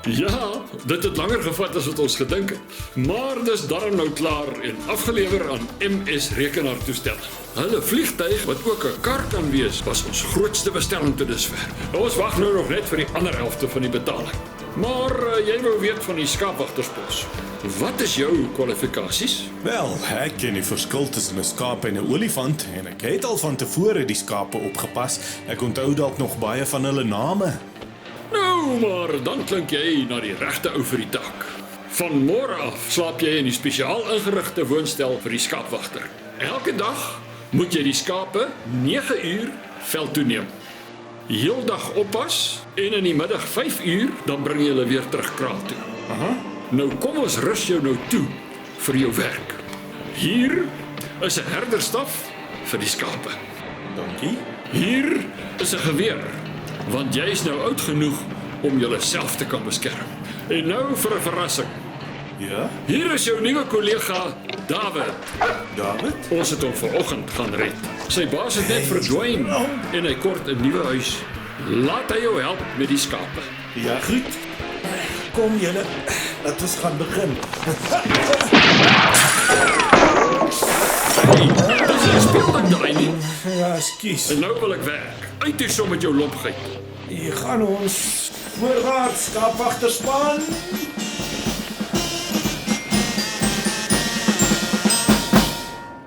Ja, dit het langer gevat as wat ons gedink het. Maar dis darm nou klaar en afgelewer aan MS rekenaartoestelle. Hulle vliegtuig, wat ook 'n kar kan wees, was ons grootste bestelling tot dusver. Ons wag nou nog net vir die ander helfte van die betaling. Maar jy wou weet van die skaapwagterspos. Wat is jou kwalifikasies? Wel, ek ken die verskil tussen 'n skaap en 'n olifant en ek het al van tevore die skape opgepas. Ek onthou dalk nog baie van hulle name. Nou, maar dan klink jy na die regte ou vir die taak. Van môre af slaap jy in die spesiaal ingerigte woonstel vir die skaapwagter. Elke dag moet jy die skape 9 uur veld toe neem. Heeldag oppas en in die middag 5 uur dan bring jy hulle weer terug kraal toe. Nou kom ons rus jou nou toe vir jou werk. Hier is 'n herderstaf vir die skape. Dankie. Hier is 'n geweer, want jy is nou oud genoeg om jouself te kan beskerm. En nou vir 'n verrassing. Ja, Hier is jou nuwe kollega, David. David? Ons het hom vanoggend gaan red. Sy baas het net verdwyn en hy kort 'n nuwe huis. Laat hy jou help met die skape. Ja, goed. Kom julle, laat ons gaan begin. Dis 'n speeltuin daai nie. Ja, ekskuus. En nou wil ek werk. Uit hier so met jou lompgeit. Hier gaan ons voorwaarts, skaapwagterspan.